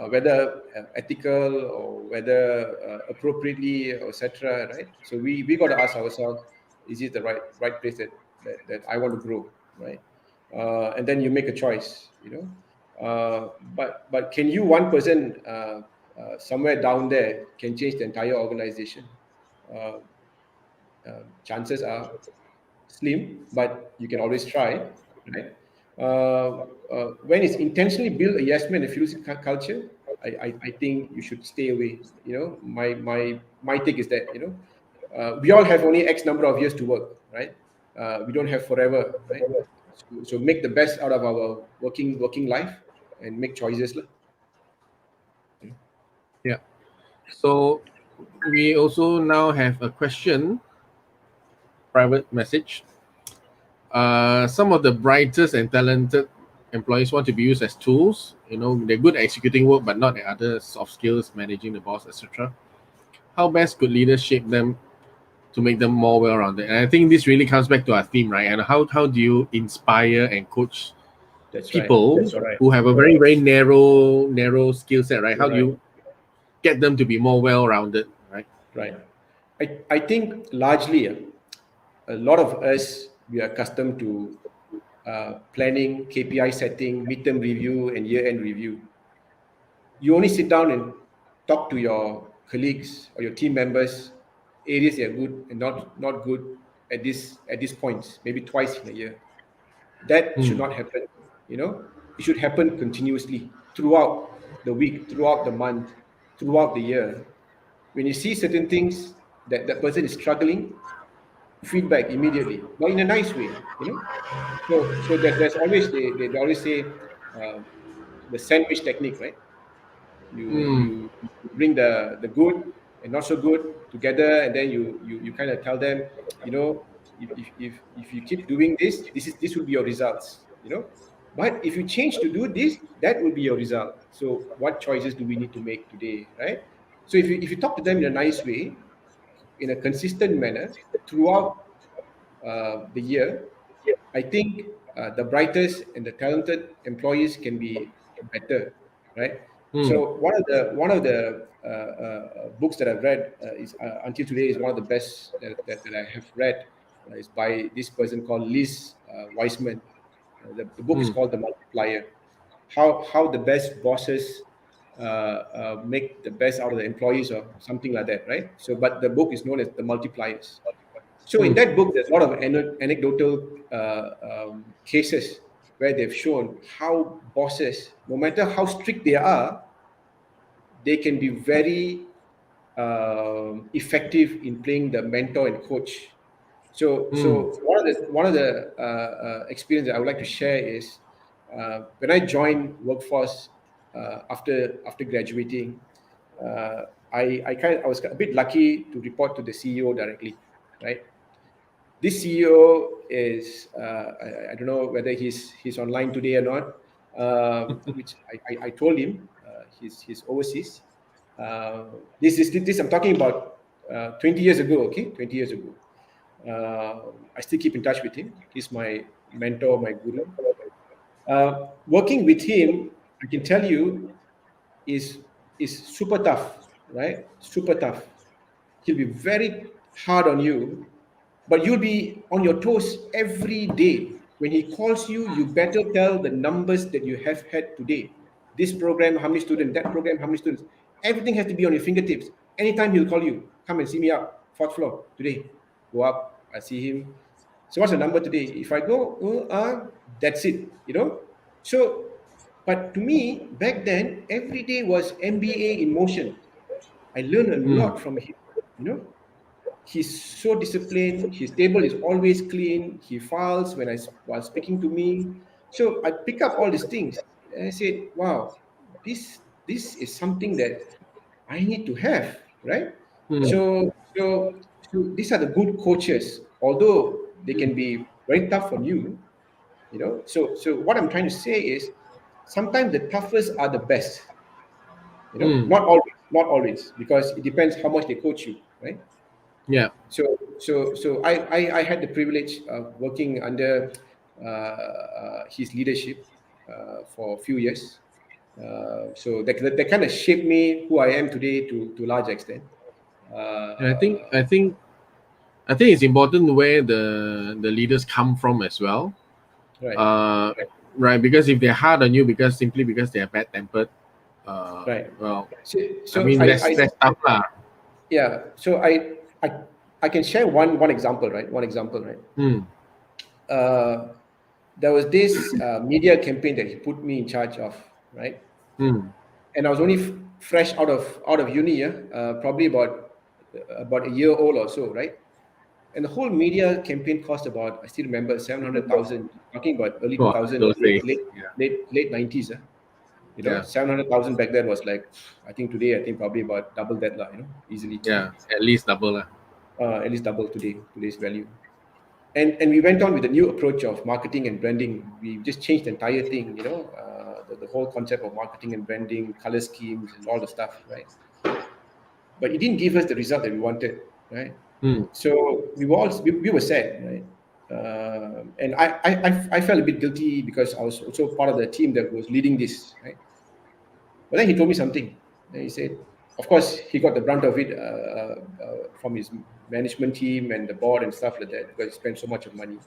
Whether ethical or whether appropriately, etc. Right? So we got to ask ourselves: is it the right place that I want to grow, right? And then you make a choice, but can you one person somewhere down there can change the entire organization? Uh, Chances are slim, but you can always try, right? When it's intentionally built a yes man diffusing culture, I think you should stay away. My take is that we all have only X number of years to work, right? We don't have forever, right? So make the best out of our working life and make choices lah. Yeah. So we also now have a question, private message. Some of the brightest and talented employees want to be used as tools. They're good at executing work, but not at other soft skills, managing the boss, etc. How best could leaders shape them to make them more well-rounded? And I think this really comes back to our theme, right? And how do you inspire and coach That's right. people That's right. who have a very very narrow skill set, right? How do Right. you get them to be more well-rounded, right? Right. I think largely a lot of us we are accustomed to planning, KPI setting, midterm review, and year-end review. You only sit down and talk to your colleagues or your team members, areas that are good and not good at this point, maybe twice in a year. That should Hmm. not happen. It should happen continuously throughout the week, throughout the month, throughout the year. When you see certain things that that person is struggling, feedback immediately, but in a nice way. So that there's always they always say uh, the sandwich technique, right? Hmm. You bring the good and not so good together, and then you kind of tell them, if you keep doing this will be your results. But if you change to do this, that will be your result. So what choices do we need to make today, right? So if you talk to them in a nice way, in a consistent manner throughout the year, I think the brightest and the talented employees can be better, right? Hmm. So one of the books that I've read is until today is one of the best that I have read. Is by this person called Liz Weissman. The book is Hmm. called The Multiplier. How the best bosses make the best out of the employees or something like that, right? So, but the book is known as The Multipliers. So in Hmm. that book, there's a lot of anecdotal cases where they've shown how bosses, no matter how strict they are, they can be very effective in playing the mentor and coach. So, Hmm. so one of the experience that I would like to share is when I joined workforce after graduating, I was a bit lucky to report to the CEO directly, right? This CEO is I don't know whether he's online today or not. Which I told him he's overseas. This I'm talking about 20 years ago. Okay, 20 years ago. I still keep in touch with him. He's my mentor, my guru. Working with him, I can tell you, is is super tough, right? Super tough. He'll be very hard on you, but you'll be on your toes every day. When he calls you, you better tell the numbers that you have had today. This program, how many students, that program, how many students. Everything has to be on your fingertips. Anytime he'll call you, come and see me up, fourth floor today. Go up, I see him. So what's the number today? If I go, that's it. So, but to me, back then, every day was MBA in motion. I learned a Hmm. lot from him. You know, he's so disciplined. His table is always clean. He files while speaking to me. So I pick up all these things and I said, "Wow, this is something that I need to have, right?" So these are the good coaches, although they can be very tough on you, you know. So what I'm trying to say is sometimes the toughest are the best, you know, Mm. not always, because it depends how much they coach you, right? Yeah. So I had the privilege of working under his leadership for a few years. So that kind of shaped me who I am today to a large extent. And I think Uh, I think I think it's important where the leaders come from as well. right, Uh, right, because if they're hard on you because they are bad tempered, right. well, So, I so mean I that's tough lah. yeah. So I can share one example, right? One example, right? Mm. Uh, there was this media campaign that he put me in charge of, right? Mm. And I was only fresh out of uni, yeah, probably about a year old or so, right? And the whole media campaign cost about, I still remember, 700,000. Talking about early Wow, 2000, those days. Yeah. late 90s. You know, Yeah. 700,000 back then was like, I think today, I think probably about double that, lah, you know, easily. Yeah. At least double lah. At least double today's value. And we went on with a new approach of marketing and branding. We just changed the entire thing, you know, the whole concept of marketing and branding, color schemes, and all the stuff, right? But it didn't give us the result that we wanted, right? Mm. So we were sad, right? And I felt a bit guilty because I was also part of the team that was leading this, right? But then he told me something. Then he said, of course, he got the brunt of it from his management team and the board and stuff like that because he spent so much of money.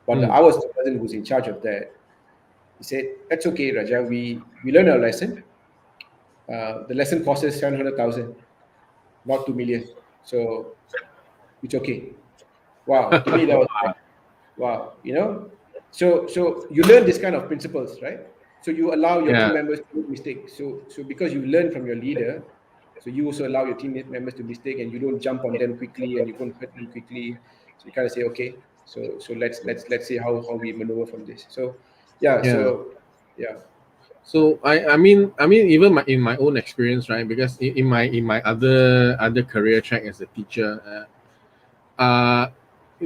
But Mm. I was the person who was in charge of that. He said, "That's okay, Raja. We learned our lesson. The lesson cost us 700,000, not 2 million. So it's okay." Wow, to me that was like, wow, you know. So you learn this kind of principles, right? So you allow your team Yeah. members to make mistakes. So because you learn from your leader, so you also allow your team members to mistake, and you don't jump on them quickly, and you don't hurt them quickly. So you kind of say, okay, so let's see how we maneuver from this. So yeah, Yeah. yeah, So I mean even in my own experience, right? Because in my other career track as a teacher,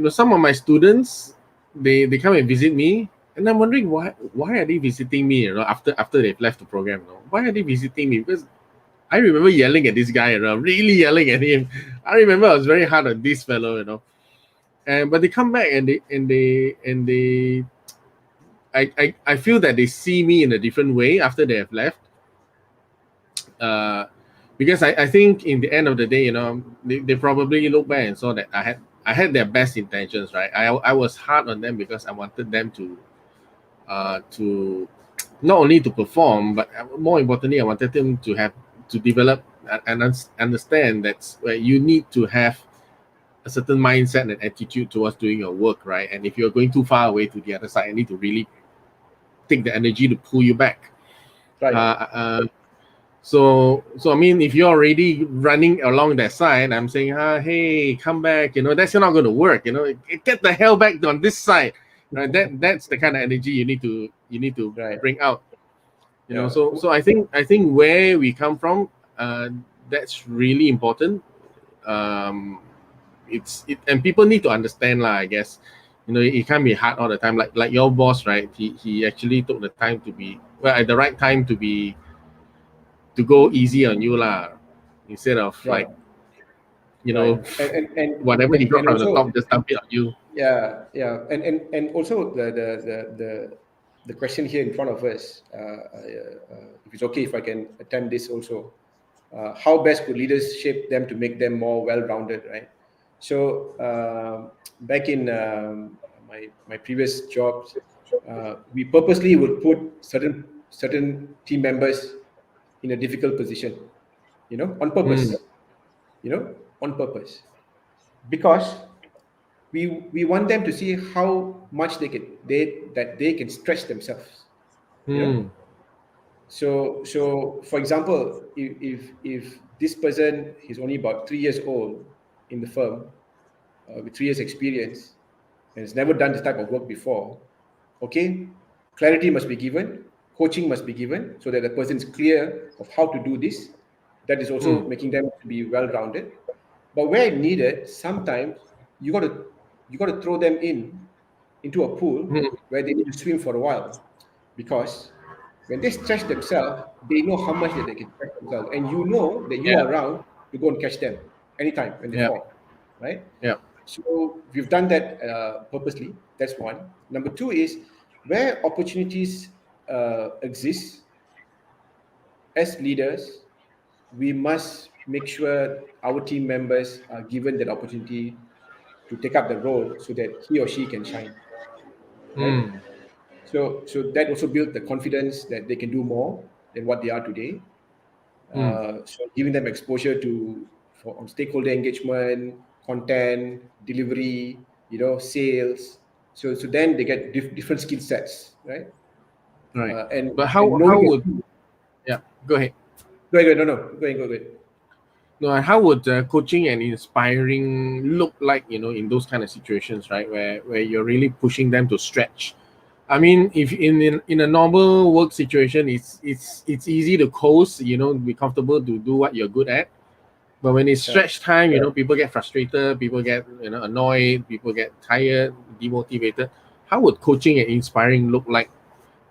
some of my students they come and visit me, and I'm wondering why are they visiting me? After they've left the program, why are they visiting me? Because I remember yelling at this guy, really yelling at him. I remember I was very hard on this fellow. And but they come back and they I feel that they see me in a different way after they have left. Uh, because I think in the end of the day, they probably look back and saw that I had their best intentions, right? I was hard on them because I wanted them to not only to perform, but more importantly, I wanted them to develop and understand that you need to have a certain mindset and attitude towards doing your work, right? And if you're going too far away to the other side, I need to really take the energy to pull you back. Uh, right, uh, so I mean, if you're already running along that side, I'm saying, hey, come back. That's not going to work. Get the hell back on this side, right? That's the kind of energy you need to right, bring out. yeah, So I think where we come from, that's really important. Um, and people need to understand lah. I guess it can't be hard all the time. Like your boss, right? He actually took the time to be at the right time to go easy on you lah, instead of right, you right, know and whatever he and got and from the also top just dump it on you. yeah, and also the question here in front of us, if it's okay if I can attempt this also, how best could leaders shape them to make them more well-rounded, right? So back in my previous jobs, we purposely would put certain team members in a difficult position, on Mm, purpose, on purpose, because we want them to see how much they can stretch themselves, you know. mm, So for example, if this person is only about 3 years old in the firm, with 3 years experience, and has never done this type of work before, okay, clarity must be given, coaching must be given, so that the person is clear of how to do this. That is also mm, making them to be well rounded. But where needed, sometimes you got to throw them into a pool where they need to swim for a while, because when they stretch themselves, they know how much that they can stretch themselves, and you know that you Yeah. are around to go and catch them anytime when they Yeah. fall, right? Yeah. So we've done that purposely. That's one. Number two is where opportunities exist as leaders, we must make sure our team members are given that opportunity to take up the role so that he or she can shine, right? Mm. So that also built the confidence that they can do more than what they are today. Mm. So giving them exposure to for on stakeholder engagement, content, delivery, sales. So then they get different skill sets, right? Right. And But and how knowing would, it. yeah, go ahead. Go ahead, no, go ahead. No, how would coaching and inspiring look like, in those kind of situations, right? Where you're really pushing them to stretch. I mean, if in a normal work situation, it's easy to coast, be comfortable to do what you're good at. But when it's Yeah, stretch time, people get frustrated, people get annoyed, people get tired, demotivated. How would coaching and inspiring look like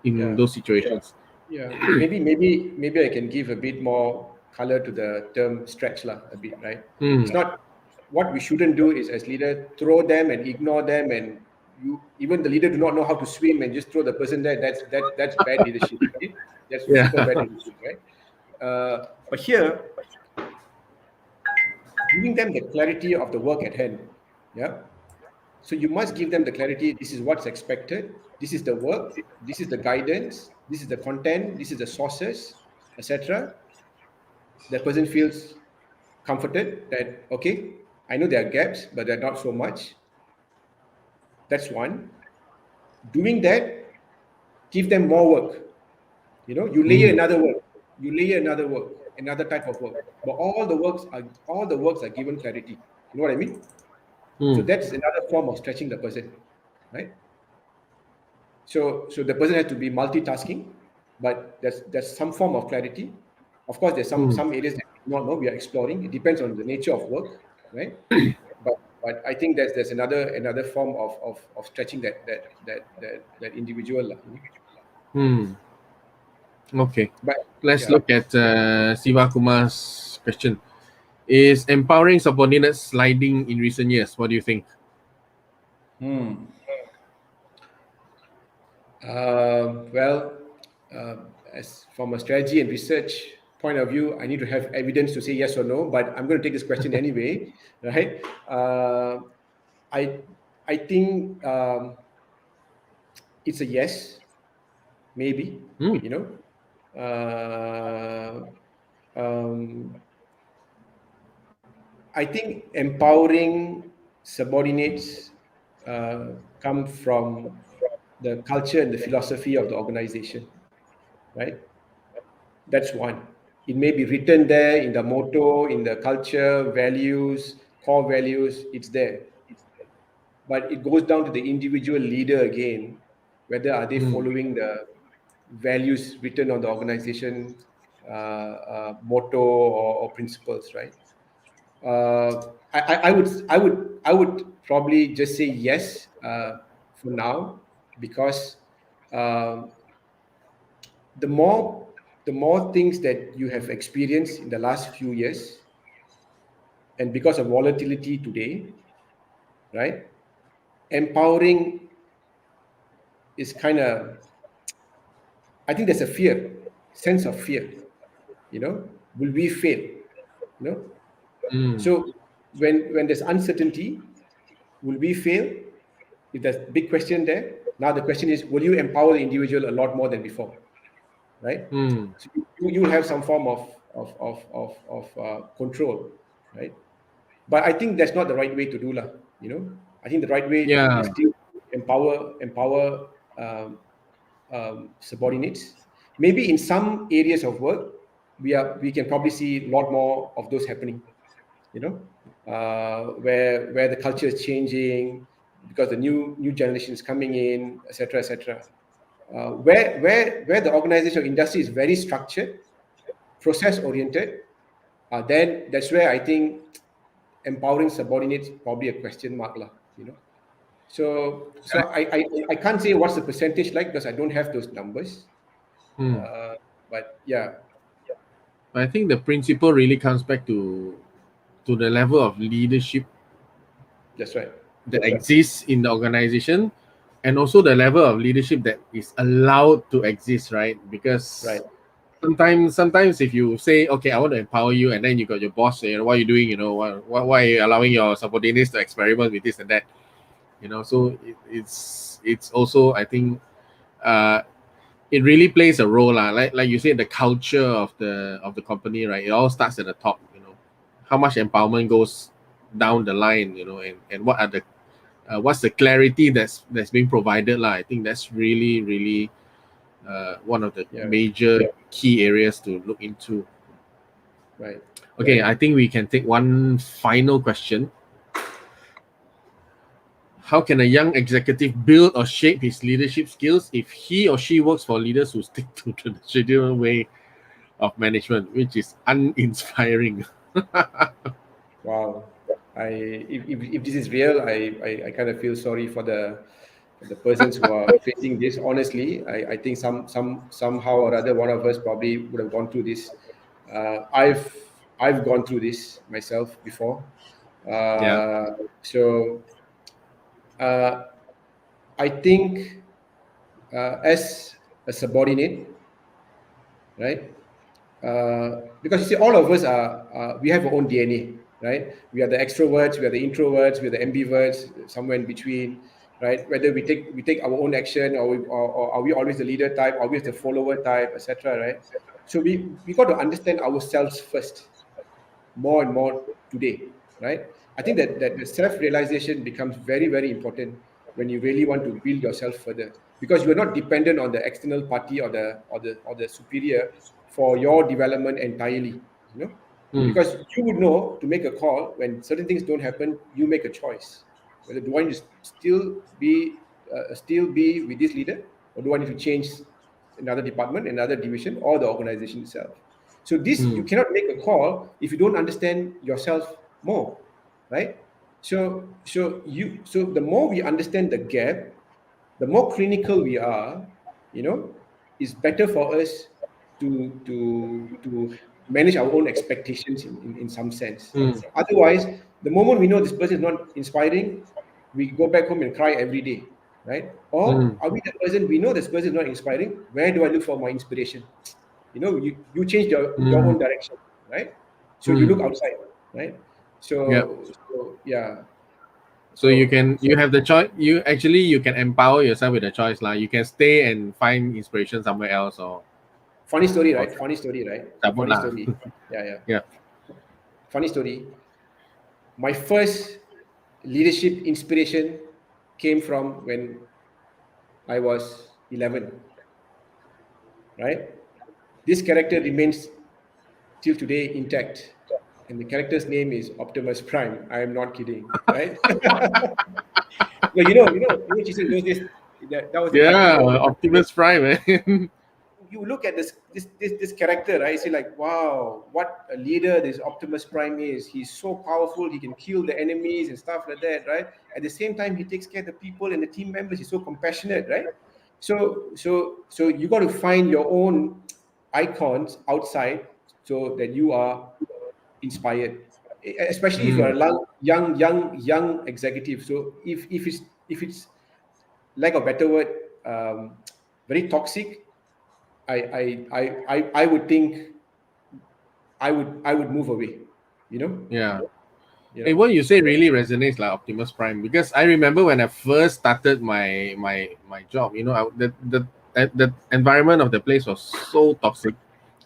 in yeah. those situations? Yeah, maybe I can give a bit more color to the term stretch lah, a bit, right? It's Mm. not what we shouldn't do is as leader throw them and ignore them, and you even the leader do not know how to swim and just throw the person there. That's bad leadership, right? That's Yeah. super bad leadership, right? But here, giving them the clarity of the work at hand, yeah. So you must give them the clarity. This is what's expected. This is the work. This is the guidance. This is the content. This is the sources, etc. The person feels comforted that, okay, I know there are gaps, but they're not so much. That's one. Doing that, give them more work. You layer Mm. another work, you layer another work, another type of work. But all the works are given clarity. You know what I mean? So Mm. that's another form of stretching the person, right? So the person has to be multitasking, but there's some form of clarity. Of course, there's Mm. some areas that we do not know. We are exploring. It depends on the nature of work, right? But I think there's another form of stretching that individual, lah, Mm. Okay. But Let's yeah. look at Siva Kumar's question. Is empowering subordinates sliding in recent years? What do you think? Hmm. Well, as from a strategy and research point of view, I need to have evidence to say yes or no. But I'm going to take this question anyway, right? I I think it's a yes, maybe. Mm. You know, uh, um, I think empowering subordinates come from the culture and the philosophy of the organization, right? That's one. It may be written there in the motto, in the culture, values, core values, it's there. But it goes down to the individual leader again, whether are they Mm. following the values written on the organization motto or principles, right? I would probably just say yes for now, because um, the more things that you have experienced in the last few years, and because of volatility today, right? Empowering is kind of, I think there's a sense of fear. Will we fail? You know, Mm. so when there's uncertainty, will we fail? If there's a big question there, now the question is, will you empower the individual a lot more than before, right? Mm. So you will have some form of control, right? But I think that's not the right way to do lah. I think the right way Yeah. is still empower um, subordinates. Maybe in some areas of work, we can probably see a lot more of those happening. Where the culture is changing because the new generation is coming in, etc., etc. Where the organization or industry is very structured, process oriented, then that's where I think empowering subordinates, probably a question mark lah, So I can't say what's the percentage like because I don't have those numbers. Hmm. But yeah, I think the principle really comes back to the level of leadership that's right. that exists in the organization, and also the level of leadership that is allowed to exist, right? Right. Because sometimes if you say, okay, I want to empower you, and then you got your boss, what are you doing, why are you allowing your subordinates to experiment with this and that, so it's also, I think, uh it really plays a role, like you said, the culture of the company, right? It all starts at the top, how much empowerment goes down the line, and what are the what's the clarity that's being provided, I think that's really one of the Yeah. major key areas to look into. Right. Okay, I think we can take one final question. How can a young executive build or shape his leadership skills if he or she works for leaders who stick to the traditional way of management, which is uninspiring? Wow. If this is real, I kind of feel sorry for the persons who are facing this. Honestly, I think somehow or other one of us probably would have gone through this. I've gone through this myself before. Yeah. So I think as a subordinate, right? Because you see, all of us we have our own DNA, right? We are the extroverts, we are the introverts, we are the ambiverts, somewhere in between, right? Whether we take our own action, or are we always the leader type, always the follower type, etc., right? So we got to understand ourselves first, more and more today, right? I think that the self-realization becomes very, very important when you really want to build yourself further, because you're not dependent on the external party or the superior for your development entirely, Mm, because you would know to make a call when certain things don't happen. You make a choice whether do I need to still be with this leader, or do I need to change another department, another division, or the organization itself. So this, you mm, cannot make a call if you don't understand yourself more, right? So the more we understand the gap, the more clinical we are, you know, is better for us to manage our own expectations in some sense. mm, Otherwise, the moment we know this person is not inspiring, we go back home and cry every day, right? Or mm, are we the person, we know this person is not inspiring? Where do I look for my inspiration? You change your mm, own direction, right? So you look mm. outside, right? Yeah. So yeah. So you So can you have the choice. You can empower yourself with the choice, You can stay and find inspiration somewhere else, funny story, or right? Funny story, right? cabut Funny lah. story. Yeah, yeah. Yeah. Funny story. My first leadership inspiration came from when I was 11, right? This character remains till today intact. And the character's name is Optimus Prime. I am not kidding, right? Well, Chee-Seng, those days, that was the Yeah. cartoon. Optimus Prime, man. You look at this character, right? You say like, wow, what a leader this Optimus Prime is. He's so powerful. He can kill the enemies and stuff like that, right? At the same time, he takes care of the people and the team members. He's so compassionate, right? So you got to find your own icons outside so that you are inspired, especially if you're Mm, a young executive. So if it's lack of better word, very toxic, I would think I would move away. You know, yeah. you Hey, know. what you say really resonates like Optimus Prime, because I remember when I first started my job, the environment of the place was so toxic.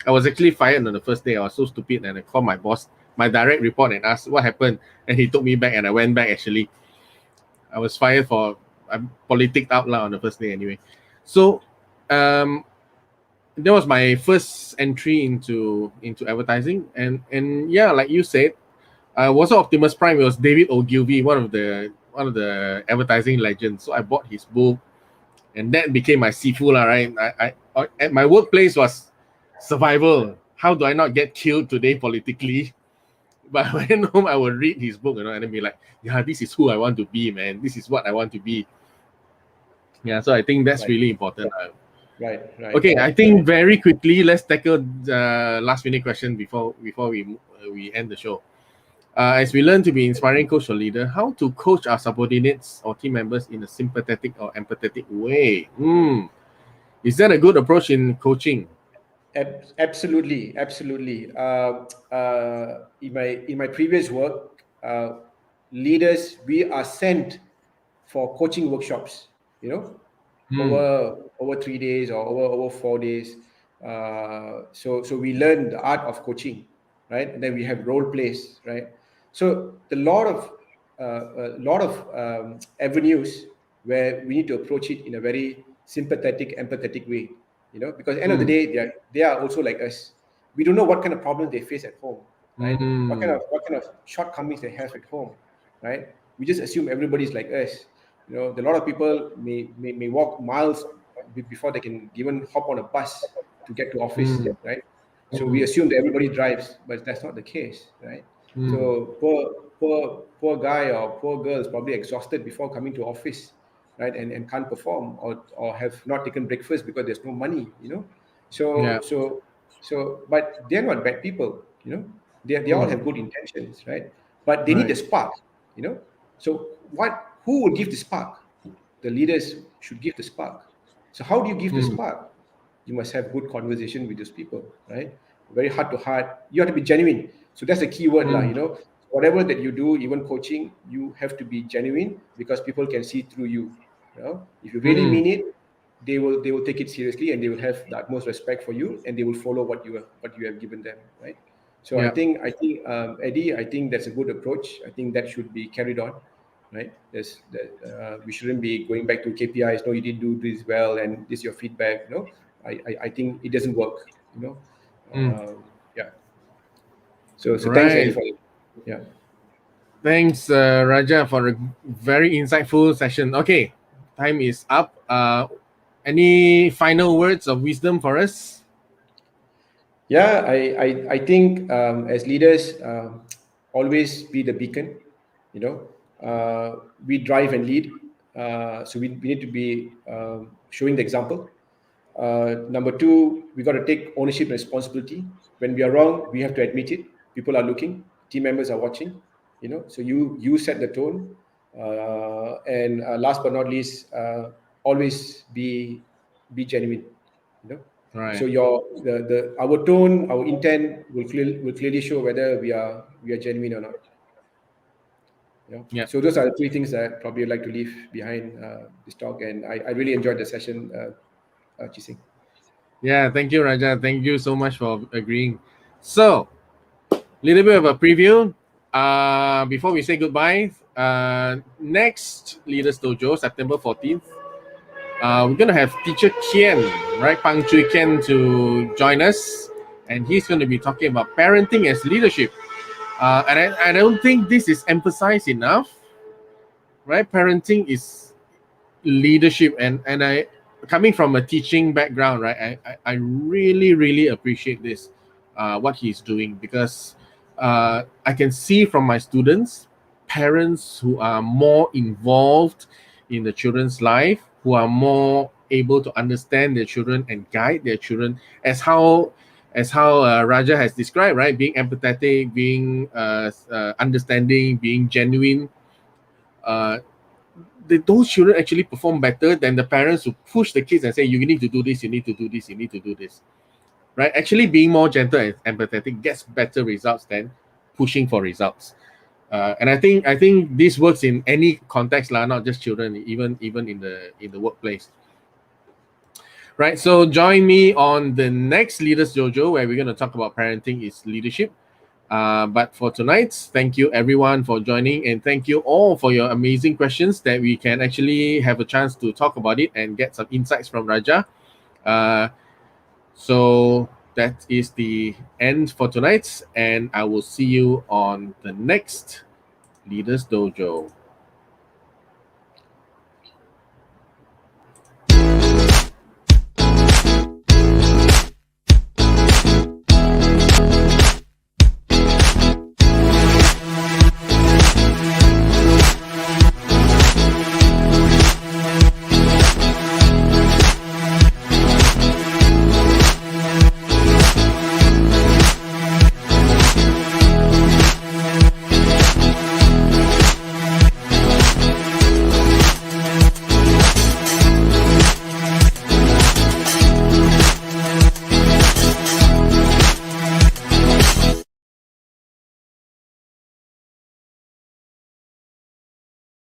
I was actually fired on the first day. I was so stupid, and I called my boss, my direct report, and asked what happened. And he took me back, and I went back. Actually, I was fired for I politicked out loud on the first day anyway. So, um, that was my first entry into advertising, and yeah, like you said, wasn't Optimus Prime. It was David Ogilvy, one of the advertising legends. So I bought his book, and that became my sifu, lah. Right? At my workplace was survival. How do I not get killed today politically? But when home, I will read his book, and be like, yeah, this is who I want to be, man. This is what I want to be. Yeah, so I think that's Right, really important. right, right, Okay, I right, think right. very quickly, let's tackle last minute question before we end the show. As we learn to be inspiring coach or leader, how to coach our subordinates or team members in a sympathetic or empathetic way. Is that a good approach in coaching? Absolutely, absolutely. In my previous work, leaders, we are sent for coaching workshops. You know, Hmm. over 3 days or over 4 days. So we learn the art of coaching, right? And then we have role plays, right? So the lot of avenues where we need to approach it in a very sympathetic, empathetic way. Because at the end of the Hmm. day, they are also like us. We don't know what kind of problems they face at home, right? Hmm. What kind of shortcomings they have at home, right? We just assume everybody's like us. A lot of people may walk miles before they can even hop on a bus to get to office, Hmm. right? So we Hmm. assume that everybody drives, but that's not the case, right? Hmm. So poor guy or poor girl is probably exhausted before coming to office, right? And can't perform, or have not taken breakfast because there's no money, Yeah. but they're not bad people, they all Hmm. have good intentions, right? But they need the Right. spark, you know so who will give the spark? The leaders should give the spark. So how do you give the Hmm. spark? You must have good conversation with those people, right? Very heart to heart. You have to be genuine. So that's the key word, lah. Hmm. Whatever that you do, even coaching, you have to be genuine, because people can see through you. If you really Hmm. mean it, they will take it seriously, and they will have the utmost respect for you, and they will follow what you have given them, right? So I Yeah. think I think Eddie, I think that's a good approach. I think that should be carried on, right? We shouldn't be going back to KPIs. No, you didn't do this well, and this is your feedback. I think it doesn't work. Hmm. Yeah. So thanks, Eddie, Right. for it. Yeah. Thanks, Raja, for a very insightful session. Okay, time is up. Any final words of wisdom for us? Yeah, I think, as leaders, always be the beacon. We drive and lead, so we need to be showing the example. Number two, we got to take ownership and responsibility. When we are wrong, we have to admit it. People are looking, team members are watching. So you set the tone, and last but not least, always be genuine. You know, so Right. our tone, our intent will clearly show whether we are genuine or not. Yeah. So those are the three things that I'd probably like to leave behind this talk, and I really enjoyed the session, Chee-Seng. Yeah. Thank you, Raja. Thank you so much for agreeing. So, little bit of a preview. Before we say goodbye, next Leaders Dojo, September 14th, we're gonna have teacher Kian, right, Pang Chui Kian, to join us, and he's going to be talking about parenting as leadership. And I don't think this is emphasized enough, right? Parenting is leadership, and I, coming from a teaching background, right, I really appreciate this, what he's doing, because I can see from my students, parents who are more involved in the children's life, who are more able to understand their children and guide their children, as how Raja has described, right? Being empathetic, being understanding, being genuine. Uh, those children actually perform better than the parents who push the kids and say, you need to do this, you need to do this, you need to do this. Right? Actually, being more gentle and empathetic gets better results than pushing for results. And I think this works in any context, lah, not just children, even in the workplace. Right. So join me on the next Leaders Dojo, where we're going to talk about parenting is leadership. But for tonight, thank you everyone for joining, and thank you all for your amazing questions that we can actually have a chance to talk about it and get some insights from Raja. Uh, so that is the end for tonight, and I will see you on the next Leaders Dojo.